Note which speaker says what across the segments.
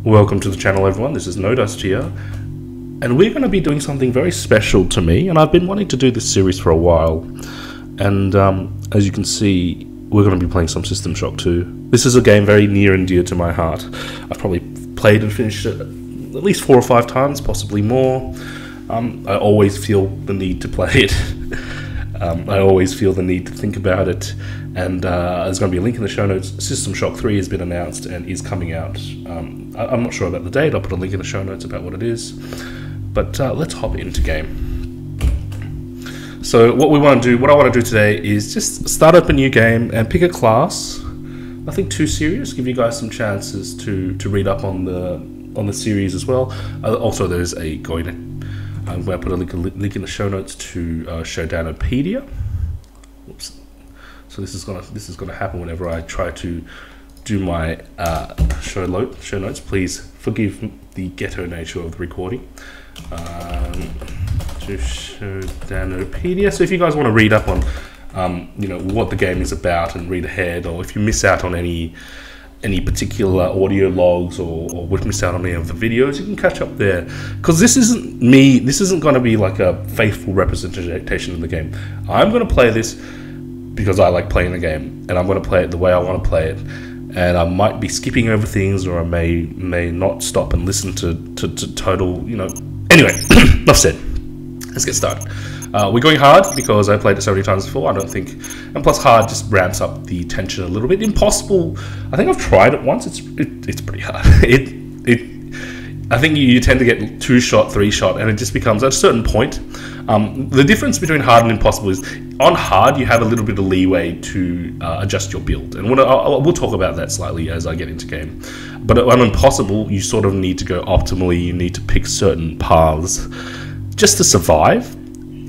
Speaker 1: Welcome to the channel, everyone. This is NoDust here, and we're going to be doing something very special to me, and I've been wanting to do this series for a while. And as you can see, we're going to be playing some System Shock 2. This is a game very near and dear to my heart. I've probably played and finished it at least 4 or 5 times, possibly more. I always feel the need to play it. I always feel the need to think about it, and there's going to be a link in the show notes. System Shock 3 has been announced and is coming out. I'm not sure about the date. I'll put a link in the show notes about what it is, but let's hop into game. So what I want to do today is just start up a new game and pick a class. Nothing too serious. Give you guys some chances to read up on the series as well. Also, there's a guide. I'm going to put a link in the show notes to Showdownopedia. Oops. So this is gonna happen whenever I try to do my show notes. Please forgive the ghetto nature of the recording. To Showdownopedia. So if you guys want to read up on what the game is about and read ahead, or if you miss out on any particular audio logs or would miss out on any of the videos, you can catch up there, because this isn't going to be like a faithful representation of the game. I'm going to play this because I like playing the game, and I'm going to play it the way I want to play it, and I might be skipping over things, or I may not stop and listen to total, anyway. Enough said. Let's get started. We're going hard because I played it so many times before. I don't think, and plus hard just ramps up the tension a little bit. Impossible, I think I've tried it once. It's pretty hard. I think you tend to get 2-shot, 3-shot, and it just becomes at a certain point. The difference between hard and impossible is on hard you have a little bit of leeway to adjust your build, and we'll talk about that slightly as I get into game. But on impossible, you sort of need to go optimally. You need to pick certain paths just to survive.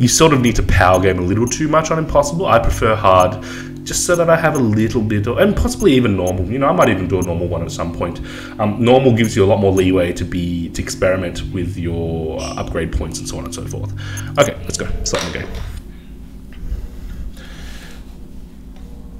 Speaker 1: You sort of need to power game a little too much on impossible. I prefer hard, just so that I have a little bit of, and possibly even normal. I might even do a normal one at some point. Normal gives you a lot more leeway to experiment with your upgrade points and so on and so forth. Okay, let's go. Start the game.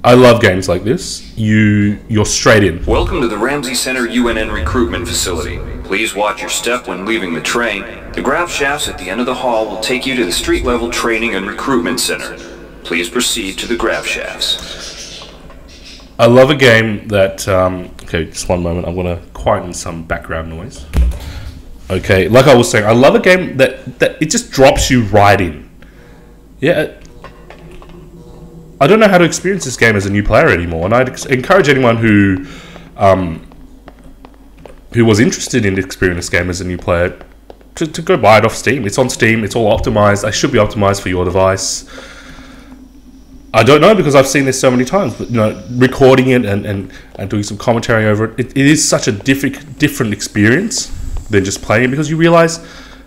Speaker 1: I love games like this. You're straight in.
Speaker 2: Welcome to the Ramsey Center UNN recruitment facility. Please watch your step when leaving the train. The grav shafts at the end of the hall will take you to the street-level training and recruitment center. Please proceed to the grav shafts.
Speaker 1: I love a game that... okay, just one moment. I'm going to quieten some background noise. Okay, like I was saying, I love a game that it just drops you right in. Yeah. I don't know how to experience this game as a new player anymore, and I'd encourage anyone who was interested in experiencing this game as a new player to go buy it off Steam. It's on Steam, it's all optimized. It should be optimized for your device. I don't know, because I've seen this so many times, but recording it and doing some commentary over it, it is such a different experience than just playing it, because you realize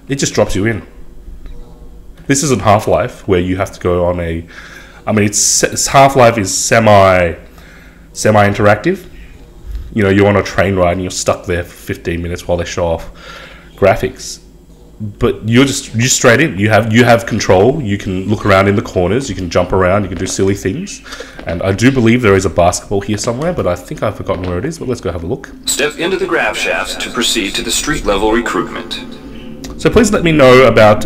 Speaker 1: it just drops you in. This isn't Half-Life, where you have to go on a... Half-Life is semi-interactive. You're on a train ride and you're stuck there for 15 minutes while they show off graphics. But you're straight in. You have control. You can look around in the corners. You can jump around. You can do silly things. And I do believe there is a basketball here somewhere, but I think I've forgotten where it is. But let's go have a look.
Speaker 2: Step into the grav shafts to proceed to the street-level recruitment.
Speaker 1: So please let me know about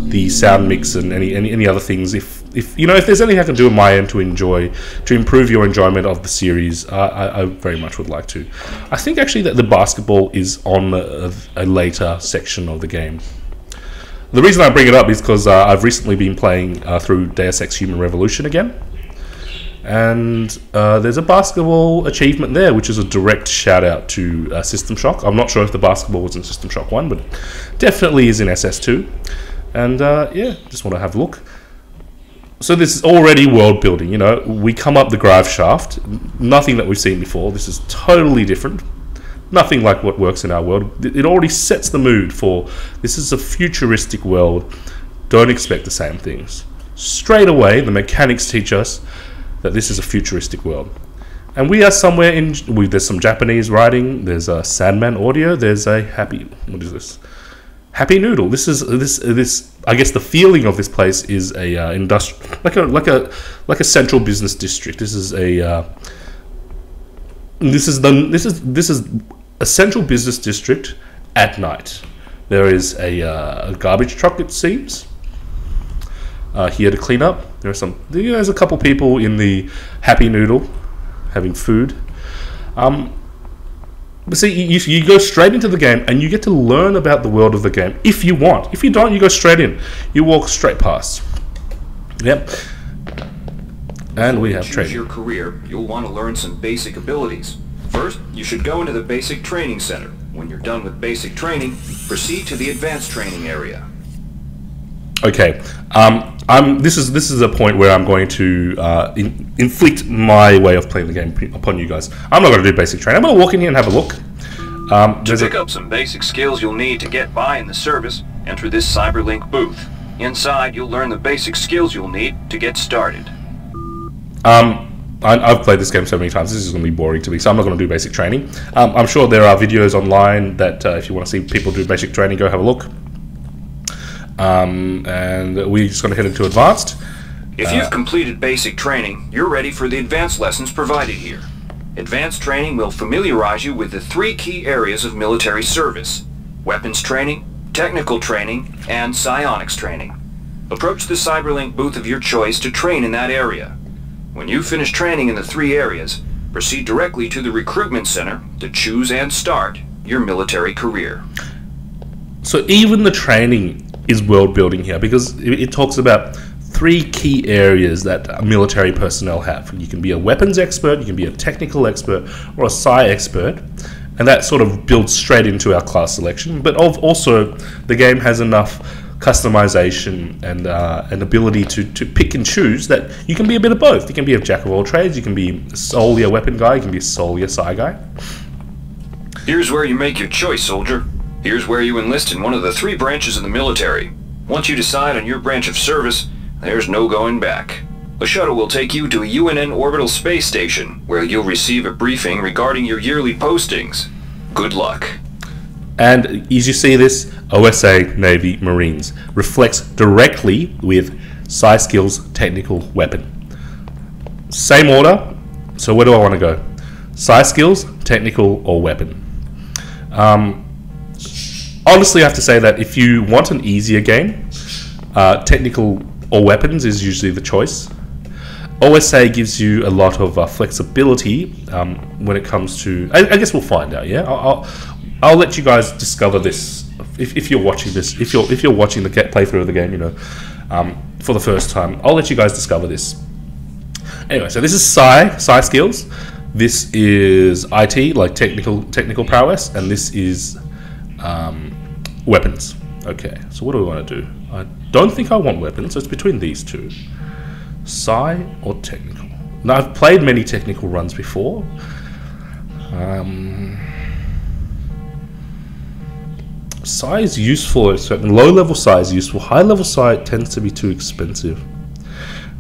Speaker 1: the sound mix and any other things. If there's anything I can do on my end to improve your enjoyment of the series, I very much would like to. I think actually that the basketball is on a later section of the game. The reason I bring it up is because I've recently been playing through Deus Ex Human Revolution again, and there's a basketball achievement there, which is a direct shout out to System Shock. I'm not sure if the basketball was in System Shock 1, but it definitely is in SS2. And yeah, just want to have a look. So this is already world building. We come up the grav shaft, nothing that we've seen before. This is totally different. Nothing like what works in our world. It already sets the mood for, this is a futuristic world. Don't expect the same things. Straight away, the mechanics teach us that this is a futuristic world. And we are somewhere in... there's some Japanese writing, there's a Sandman audio, there's a Happy... what is this? Happy Noodle. This I guess the feeling of this place is a industrial... like a central business district. This is a... this is a central business district at night. There is a garbage truck, it seems, here to clean up. There's a couple people in the Happy Noodle having food. But see, you go straight into the game and you get to learn about the world of the game if you want. If you don't, you go straight in. You walk straight past. Yep. And we have training.
Speaker 2: To choose your career, you'll want to learn some basic abilities. First, you should go into the basic training center. When you're done with basic training, proceed to the advanced training area.
Speaker 1: Okay. This is a point where I'm going to inflict my way of playing the game upon you guys. I'm not going to do basic training. I'm going to walk in here and have a look.
Speaker 2: To pick up some basic skills you'll need to get by in the service, enter this CyberLink booth. Inside, you'll learn the basic skills you'll need to get started.
Speaker 1: I've played this game so many times, this is going to be boring to me, so I'm not going to do basic training. I'm sure there are videos online that if you want to see people do basic training, go have a look. And we're just going to head into advanced.
Speaker 2: If you've completed basic training, you're ready for the advanced lessons provided here. Advanced training will familiarize you with the 3 key areas of military service: weapons training, technical training, and psionics training. Approach the CyberLink booth of your choice to train in that area. When you finish training in the 3 areas, proceed directly to the recruitment center to choose and start your military career.
Speaker 1: So even the training is world building here, because it talks about 3 key areas that military personnel have. You can be a weapons expert, you can be a technical expert, or a psi expert, and that sort of builds straight into our class selection. But also, the game has enough customization and ability to pick and choose that you can be a bit of both. You can be a jack of all trades, you can be solely a weapon guy, you can be solely a psi guy.
Speaker 2: Here's where you make your choice, soldier. Here's where you enlist in one of the 3 branches of the military. Once you decide on your branch of service, there's no going back. A shuttle will take you to a UNN orbital space station, where you'll receive a briefing regarding your yearly postings. Good luck.
Speaker 1: And as you see this, OSA Navy Marines reflects directly with Psi Skills Technical Weapon. Same order, so where do I want to go? Psi Skills, Technical, or Weapon? Honestly, I have to say that if you want an easier game, Technical or Weapons is usually the choice. OSA gives you a lot of flexibility when it comes to... I guess we'll find out, yeah? I'll let you guys discover this if you're watching this. If you're watching the playthrough of the game, you know, for the first time, I'll let you guys discover this. Anyway, so this is Psi Skills. This is IT, like technical prowess, and this is weapons. Okay, so what do we want to do? I don't think I want weapons, so it's between these 2. Psi or technical? Now, I've played many technical runs before. Psi is useful, low-level Psi is useful. High-level Psi tends to be too expensive.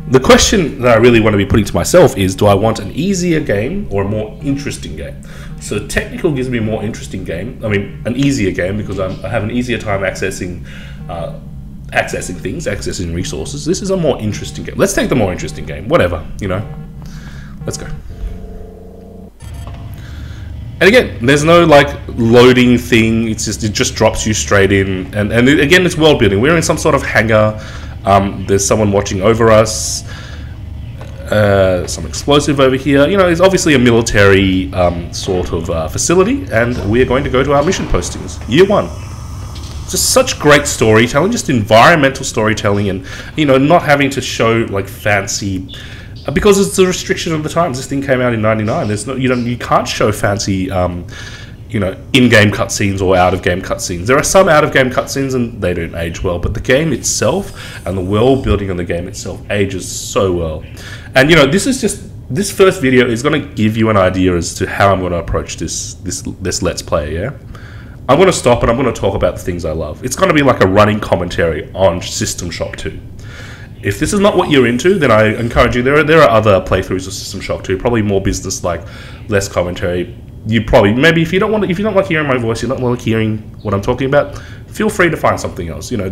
Speaker 1: The question that I really want to be putting to myself is, do I want an easier game or a more interesting game? So technical gives me a more interesting game. I mean, an easier game, because I have an easier time accessing things, accessing resources. This is a more interesting game. Let's take the more interesting game. Whatever, you know. Let's go. And again, there's no like loading thing. It just drops you straight in. And again, it's world building. We're in some sort of hangar. There's someone watching over us. Some explosive over here. You know, it's obviously a military sort of facility, and we're going to go to our mission postings. Year 1. Just such great storytelling, just environmental storytelling, and you know, not having to show like fancy. Because it's the restriction of the times. This thing came out in '99. There's no, you can't show fancy, you know, in-game cutscenes or out-of-game cutscenes. There are some out-of-game cutscenes, and they don't age well. But the game itself and the world building of the game itself ages so well. And you know, this first video is going to give you an idea as to how I'm going to approach this Let's Play. Yeah, I'm going to stop and I'm going to talk about the things I love. It's going to be like a running commentary on System Shock 2. If this is not what you're into, then I encourage you. There are other playthroughs of System Shock 2, probably more business-like, less commentary. You probably, maybe if you don't like hearing my voice, you don't like hearing what I'm talking about, feel free to find something else. You know,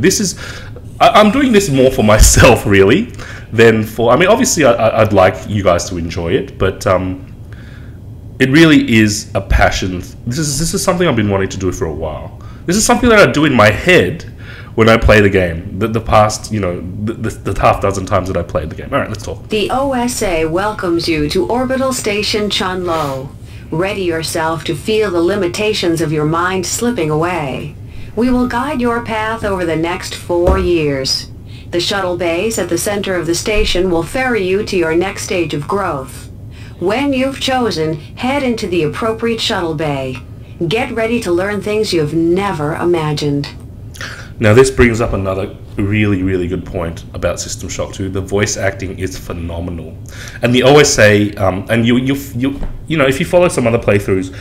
Speaker 1: I'm doing this more for myself really than for. I mean, obviously, I'd like you guys to enjoy it, but It really is a passion. This is something I've been wanting to do for a while. This is something that I do in my head when I play the game. The past, the half dozen times that I played the game. All right, let's talk.
Speaker 3: The OSA welcomes you to Orbital Station Chunlo. Ready yourself to feel the limitations of your mind slipping away. We will guide your path over the next 4 years. The shuttle base at the center of the station will ferry you to your next stage of growth. When you've chosen, head into the appropriate shuttle bay. Get ready to learn things you've never imagined.
Speaker 1: Now this brings up another really, really good point about System Shock 2. The voice acting is phenomenal, and the OSA, and you know, if you follow some other playthroughs,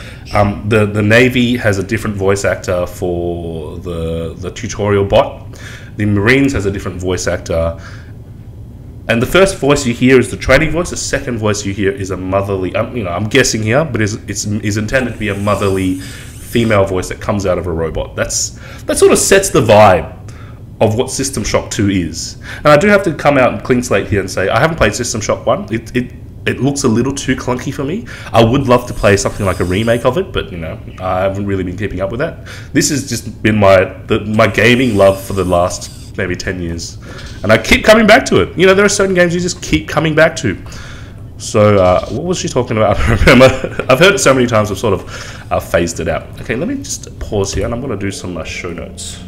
Speaker 1: the Navy has a different voice actor for the tutorial bot. The Marines has a different voice actor. And the first voice you hear is the training voice. The second voice you hear is a motherly. I'm guessing here, but is intended to be a motherly female voice that comes out of a robot. That sort of sets the vibe of what System Shock 2 is. And I do have to come out and clean slate here and say I haven't played System Shock 1. It looks a little too clunky for me. I would love to play something like a remake of it, but I haven't really been keeping up with that. This has just been my gaming love for the last maybe 10 years, and I keep coming back to it. There are certain games you just keep coming back to. So what was she talking about? I don't remember. I've heard it so many times I've sort of phased it out. Okay, let me just pause here and I'm going to do some show notes.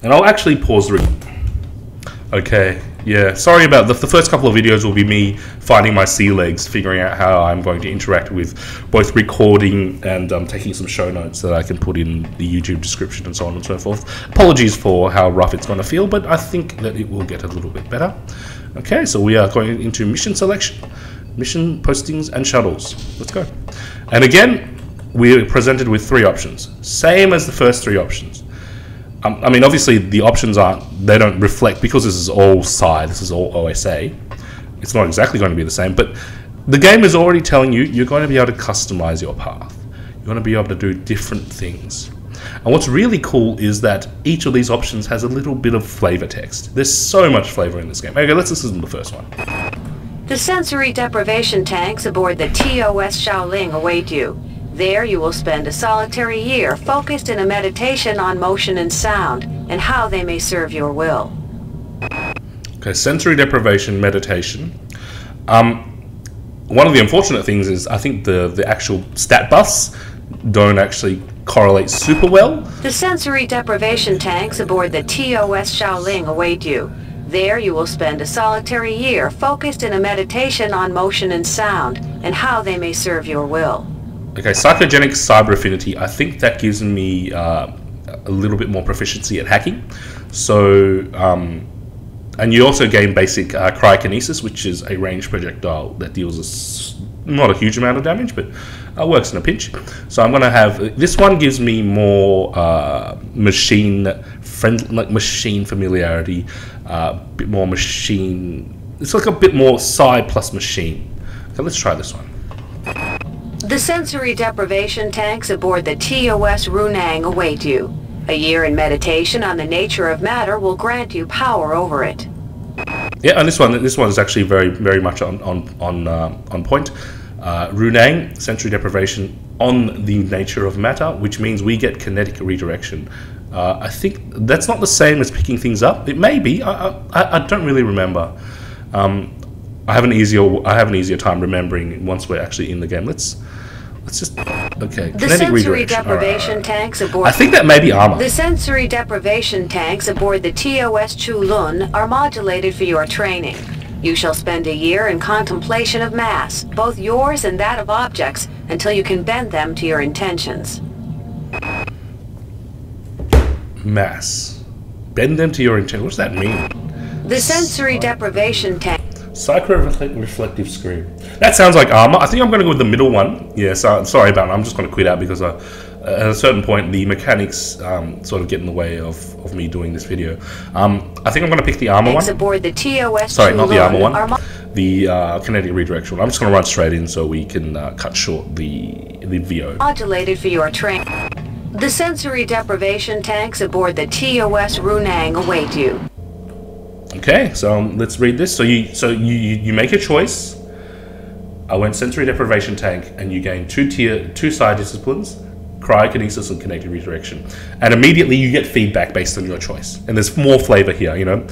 Speaker 1: And I'll actually pause the okay, yeah, sorry about the first couple of videos will be me finding my sea legs, figuring out how I'm going to interact with both recording and taking some show notes that I can put in the YouTube description and so on and so forth. Apologies for how rough it's going to feel, but I think that it will get a little bit better. Okay, so we are going into mission selection, mission postings and shuttles. Let's go. And again, we're presented with 3 options, same as the first 3 options. I mean, obviously the options they don't reflect, because this is all SCI, this is all OSA, it's not exactly going to be the same, but the game is already telling you you're going to be able to customize your path. You're going to be able to do different things. And what's really cool is that each of these options has a little bit of flavor text. There's so much flavor in this game. Okay, let's listen to the first one.
Speaker 3: The sensory deprivation tanks aboard the TOS Shaoling await you. There you will spend a solitary year focused in a meditation on motion and sound and how they may serve your will.
Speaker 1: Okay, sensory deprivation meditation. One of the unfortunate things is I think the actual stat buffs don't actually correlate super well.
Speaker 3: The sensory deprivation tanks aboard the TOS Shaoling await you. There you will spend a solitary year focused in a meditation on motion and sound and how they may serve your will.
Speaker 1: Okay, psychogenic cyber affinity. I think that gives me a little bit more proficiency at hacking. So, and you also gain basic cryokinesis, which is a ranged projectile that deals not a huge amount of damage, but works in a pinch. So I'm going to have this one gives me more machine familiarity, a bit more machine. It's like a bit more psi plus machine. Okay, let's try this one.
Speaker 3: The sensory deprivation tanks aboard the TOS Runang await you. A year in meditation on the nature of matter will grant you power over it.
Speaker 1: Yeah, and this one is actually very much on point. Runang, sensory deprivation on the nature of matter, which means we get kinetic redirection. I think that's not the same as picking things up. It may be. I don't really remember. I have an easier time remembering once we're actually in the game. Let's just okay.
Speaker 3: The sensory deprivation tanks aboard.
Speaker 1: I think that may be armor.
Speaker 3: The sensory deprivation tanks aboard the TOS Chulun are modulated for your training. You shall spend a year in contemplation of mass, both yours and that of objects, until you can bend them to your intentions.
Speaker 1: Mass. Bend them to your intention. What does that mean?
Speaker 3: The sensory deprivation tank.
Speaker 1: Psycho-reflective screen. That sounds like armor. I think I'm going to go with the middle one. Yeah, so, sorry about it. I'm just going to quit out because at a certain point the mechanics sort of get in the way of me doing this video. I think I'm going to pick the armor one.
Speaker 3: Aboard the TOS
Speaker 1: sorry, not the armor one. The kinetic redirection one. I'm just going to run straight in so we can cut short the VO.
Speaker 3: Modulated for your train. The sensory deprivation tanks aboard the TOS Runang await you.
Speaker 1: Okay, so let's read this. So you make a choice. I went sensory deprivation tank, and you gain two side disciplines, cryokinesis and kinetic redirection, and immediately you get feedback based on your choice. And there's more flavor here. You know,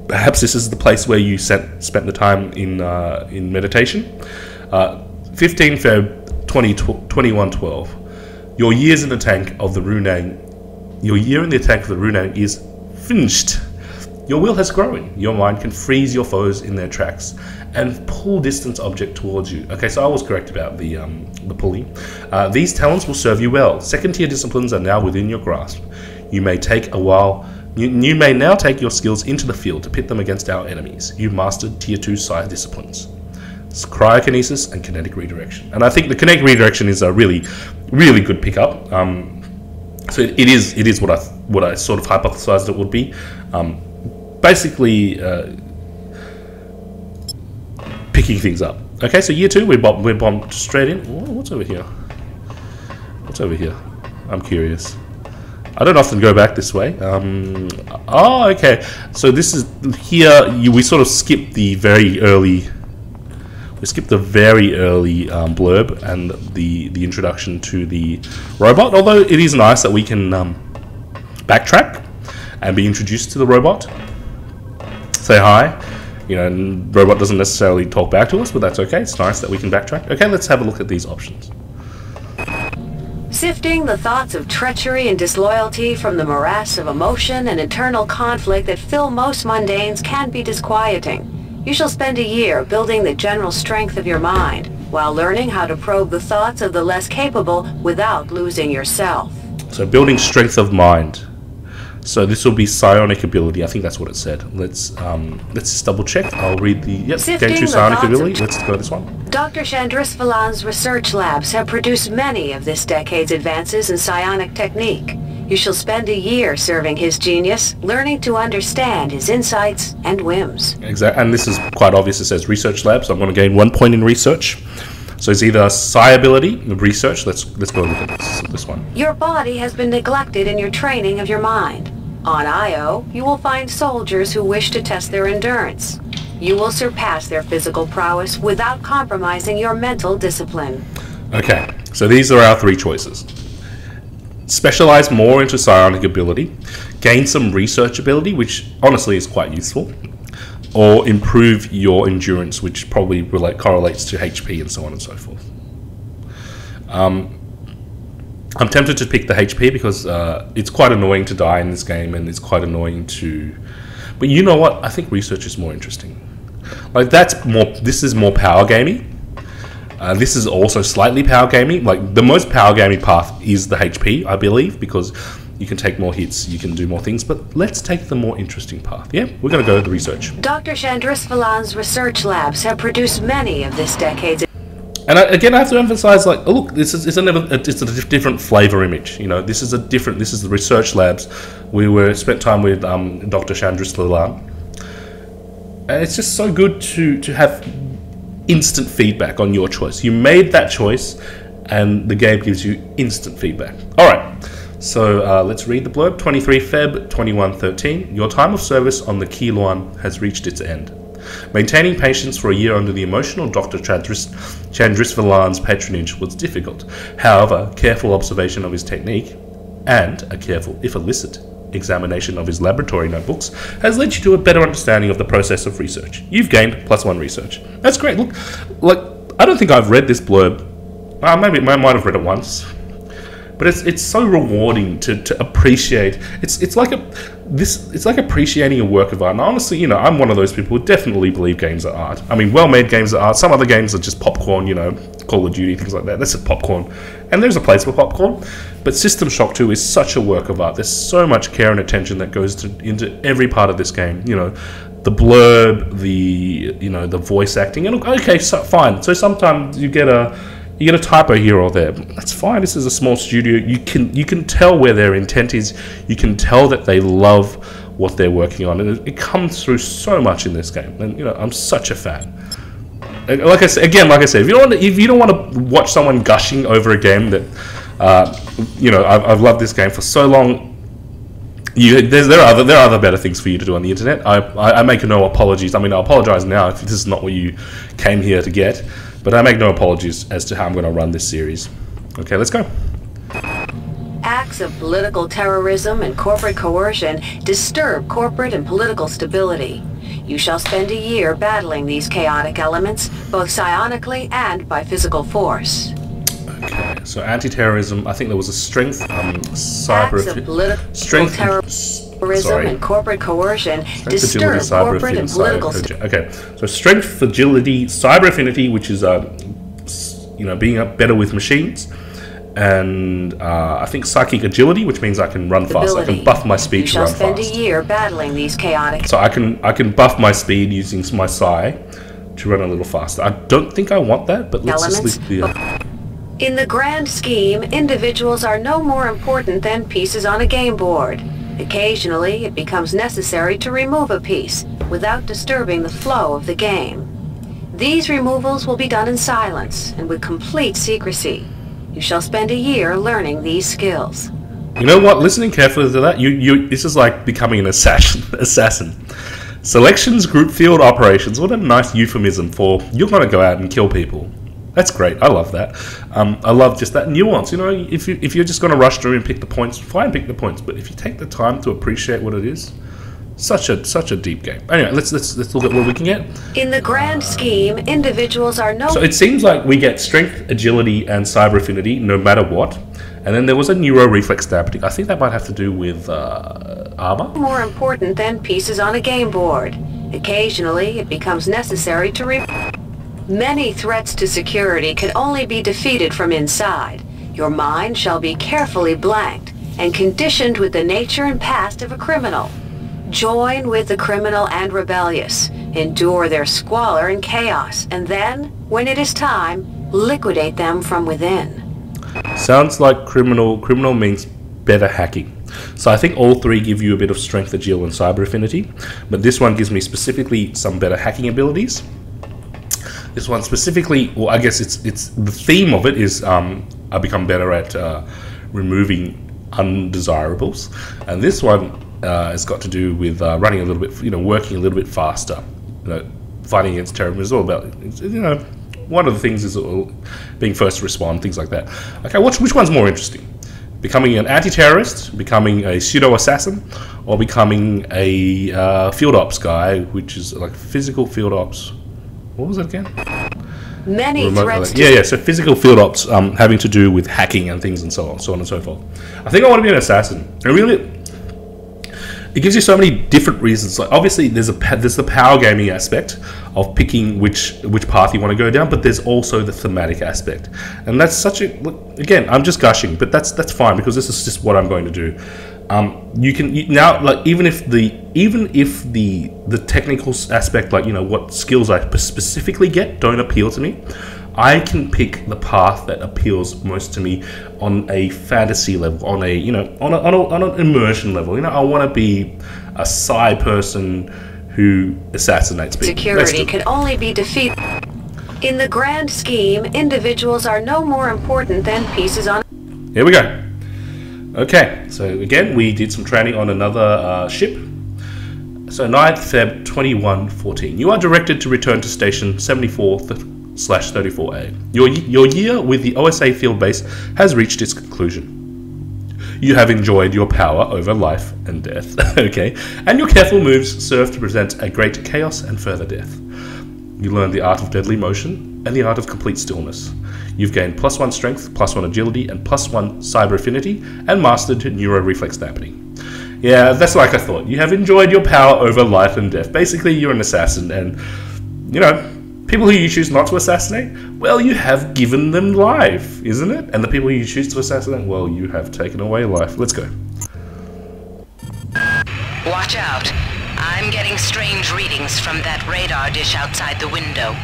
Speaker 1: perhaps this is the place where you spent the time in meditation. 15 Feb 2112. Your years in the tank of the Runang. Your year in the tank of the Runang is finished. Your will has grown. Your mind can freeze your foes in their tracks and pull distant object towards you. Okay, so I was correct about the pulling. These talents will serve you well. Second tier disciplines are now within your grasp. You may take a while. You may now take your skills into the field to pit them against our enemies. You've mastered tier 2 side disciplines. It's cryokinesis and kinetic redirection. And I think the kinetic redirection is a really, really good pickup. So it is what I sort of hypothesized it would be. Basically picking things up. Okay, so year 2, we're bombed straight in. What's over here? What's over here? I'm curious. I don't often go back this way. Oh, okay. So this is here. We sort of skip the very early. We skipped the very early blurb and the introduction to the robot. Although it is nice that we can backtrack and be introduced to the robot. Say hi. You know, robot doesn't necessarily talk back to us, but that's okay. It's nice that we can backtrack. Okay, let's have a look at these options.
Speaker 3: Sifting the thoughts of treachery and disloyalty from the morass of emotion and internal conflict that fill most mundanes can be disquieting. You shall spend a year building the general strength of your mind, while learning how to probe the thoughts of the less capable without losing yourself.
Speaker 1: So building strength of mind. So this will be psionic ability. I think that's what it said. Let's just double check. I'll read the gain 2 psionic ability. Let's go this one.
Speaker 3: Dr. Chandrisvalan's research labs have produced many of this decade's advances in psionic technique. You shall spend a year serving his genius, learning to understand his insights and whims.
Speaker 1: Exactly, and this is quite obvious. It says research lab, so I'm going to gain 1 point in research. So it's either psi ability, research. Let's go look at this one.
Speaker 3: Your body has been neglected in your training of your mind. On Io, you will find soldiers who wish to test their endurance. You will surpass their physical prowess without compromising your mental discipline.
Speaker 1: Okay, so these are our 3 choices. Specialize more into psionic ability, gain some research ability, which honestly is quite useful, or improve your endurance, which probably correlates to HP and so on and so forth. I'm tempted to pick the HP because it's quite annoying to die in this game, and it's quite annoying to... But you know what? I think research is more interesting. Like, this is more power gaming. This is also slightly power gaming. Like, the most power gaming path is the HP, I believe, because you can take more hits, you can do more things, but let's take the more interesting path. Yeah, we're going to go with the research.
Speaker 3: Dr. Chandrisvalan's research labs have produced many of this decade's...
Speaker 1: And again, I have to emphasize, like, oh, look, it's a different flavor image. You know, this is the research labs. We spent time with Dr. Chandrisvalan. And it's just so good to have instant feedback on your choice. You made that choice, and the game gives you instant feedback. All right, so let's read the blurb. 23 Feb 2113. Your time of service on the Kiluan has reached its end. Maintaining patience for a year under the emotional Dr. Chandrisvalan's patronage was difficult. However, careful observation of his technique and a careful, if illicit, examination of his laboratory notebooks has led you to a better understanding of the process of research. You've gained +1 research. That's great. Look, like, I don't think I've read this blurb. Maybe I might have read it once. But it's so rewarding to appreciate. It's like appreciating a work of art. And honestly, you know, I'm one of those people who definitely believe games are art. I mean, well-made games are art. Some other games are just popcorn, you know, Call of Duty, things like that. That's just popcorn. And there's a place for popcorn. But System Shock 2 is such a work of art. There's so much care and attention that goes into every part of this game. You know, the blurb, the voice acting. And okay, so fine. So sometimes you get a typo here or there. That's fine. This is a small studio. You can tell where their intent is. You can tell that they love what they're working on, and it comes through so much in this game. And you know, I'm such a fan. And like I said, if you don't want to watch someone gushing over a game that, you know, I've loved this game for so long. there are other better things for you to do on the internet. I make no apologies. I mean, I apologize now if this is not what you came here to get, but I make no apologies as to how I'm going to run this series. Okay, let's go.
Speaker 3: Acts of political terrorism and corporate coercion disturb corporate and political stability. You shall spend a year battling these chaotic elements, both psionically and by physical force.
Speaker 1: Okay, so anti-terrorism, I think there was a strength,
Speaker 3: Acts of political terrorism and corporate coercion disturb corporate and political stability.
Speaker 1: Okay, so strength, agility, cyber affinity, which is, being better with machines. And I think psychic agility, which means I can run fast. I can buff my speed to run fast.
Speaker 3: You shall spend a year battling these chaotic.
Speaker 1: So I can buff my speed using my psi to run a little faster. I don't think I want that, but let's just leave the.
Speaker 3: In the grand scheme, individuals are no more important than pieces on a game board. Occasionally, it becomes necessary to remove a piece without disturbing the flow of the game. These removals will be done in silence and with complete secrecy. You shall spend a year learning these skills.
Speaker 1: You know what? Listening carefully to that, this is like becoming an assassin. Selections, group field operations. What a nice euphemism for you're going to go out and kill people. That's great. I love that. I love just that nuance. You know, if you're just going to rush through and pick the points, fine, pick the points. But if you take the time to appreciate what it is, such a deep game. Anyway, let's look at what we can get.
Speaker 3: In the grand scheme, individuals are no.
Speaker 1: So it seems like we get strength, agility, and cyber affinity no matter what. And then there was a neuro reflex dampening. I think that might have to do with armor.
Speaker 3: More important than pieces on a game board. Occasionally, it becomes necessary to Many threats to security can only be defeated from inside. Your mind shall be carefully blanked and conditioned with the nature and past of a criminal. Join with the criminal and rebellious, endure their squalor and chaos, and then, when it is time, liquidate them from within.
Speaker 1: Sounds like criminal means better hacking. So I think all three give you a bit of strength, agility, and cyber affinity, but this one gives me specifically some better hacking abilities. This one specifically, well, I guess it's the theme of it is I become better at removing undesirables, and this one has got to do with running a little bit, working a little bit faster. Fighting against terrorism is all about, one of the things is being first to respond, things like that. Okay, which one's more interesting? Becoming an anti-terrorist, becoming a pseudo-assassin, or becoming a field ops guy, which is like physical field ops. What was it again?
Speaker 3: Many threats.
Speaker 1: Yeah. So physical field ops, having to do with hacking and things and so on and so forth. I think I want to be an assassin. It gives you so many different reasons. Like obviously, there's the power gaming aspect of picking which path you want to go down, but there's also the thematic aspect, and that's such a. Again, I'm just gushing, but that's fine because this is just what I'm going to do. Even if the technical aspect, like what skills I specifically get, don't appeal to me, I can pick the path that appeals most to me on a fantasy level, on a on an immersion level. I want to be a psi person who assassinates people.
Speaker 3: Security can only be defeated. In the grand scheme, individuals are no more important than pieces on.
Speaker 1: Here we go. Okay, so again, we did some training on another ship. So 9th Feb 2114. You are directed to return to station 74/34A. Your year with the OSA field base has reached its conclusion. You have enjoyed your power over life and death, okay? And your careful moves serve to present a great chaos and further death. You learn the art of deadly motion and the art of complete stillness. You've gained +1 strength, +1 agility, and +1 cyber affinity, and mastered neuro reflex dampening. Yeah, that's like I thought. You have enjoyed your power over life and death. Basically, you're an assassin, and, people who you choose not to assassinate, well, you have given them life, isn't it? And the people who you choose to assassinate, well, you have taken away life. Let's go.
Speaker 4: Watch out. I'm getting strange readings from that radar dish outside the window.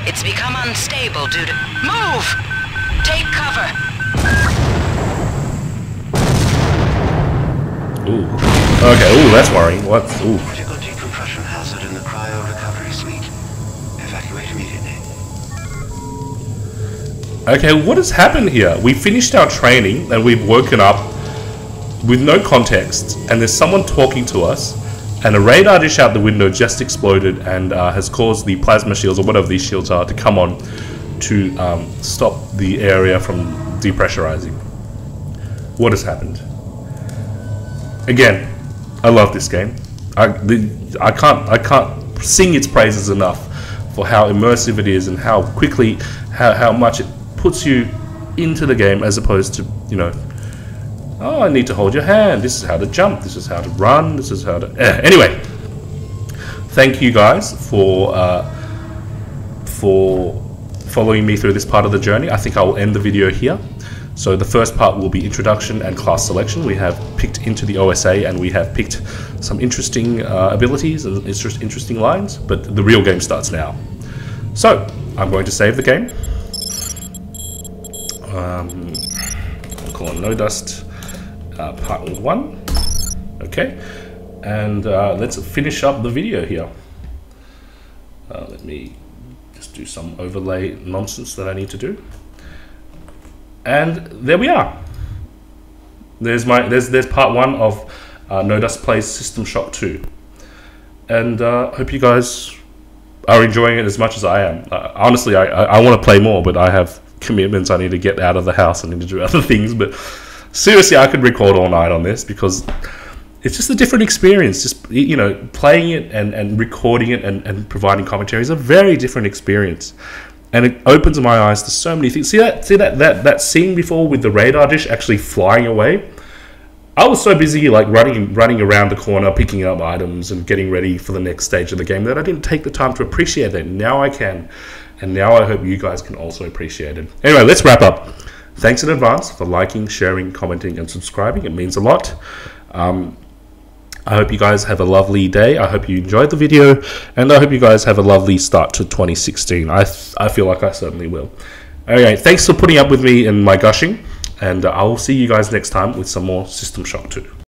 Speaker 4: It's become unstable due to... Move! Take cover!
Speaker 1: Ooh. Okay, ooh, that's worrying. What? Ooh.
Speaker 5: Critical decompression hazard in the cryo recovery suite. Evacuate immediately.
Speaker 1: Okay, what has happened here? We finished our training and we've woken up with no context, and there's someone talking to us, and a radar dish out the window just exploded and has caused the plasma shields, or whatever these shields are, to come on to stop the area from depressurizing. What has happened? Again, I love this game. I can't sing its praises enough for how immersive it is and how quickly, how much it puts you into the game, as opposed to, you know, oh, I need to hold your hand, this is how to jump, this is how to run, this is how to... Anyway, thank you guys for following me through this part of the journey. I think I will end the video here. So the first part will be introduction and class selection. We have picked into the OSA and we have picked some interesting abilities and interesting lines, but the real game starts now. So I'm going to save the game. I'll call it NoDust part 1. Okay, and let's finish up the video here. Let me just do some overlay nonsense that I need to do. And there we are. There's part 1 of NoDust Plays System Shock 2, and hope you guys are enjoying it as much as I am. Honestly, I want to play more, but I have commitments. I need to get out of the house. I need to do other things. But seriously, I could record all night on this because it's just a different experience. Just, you know, playing it and recording it and providing commentary is a very different experience. And it opens my eyes to so many things. See that scene before with the radar dish actually flying away? I was so busy like running around the corner, picking up items and getting ready for the next stage of the game that I didn't take the time to appreciate it. Now I can. And now I hope you guys can also appreciate it. Anyway, let's wrap up. Thanks in advance for liking, sharing, commenting, and subscribing. It means a lot. I hope you guys have a lovely day. I hope you enjoyed the video, and I hope you guys have a lovely start to 2016. I feel like I certainly will. Okay, thanks for putting up with me in my gushing, and I will see you guys next time with some more System Shock 2.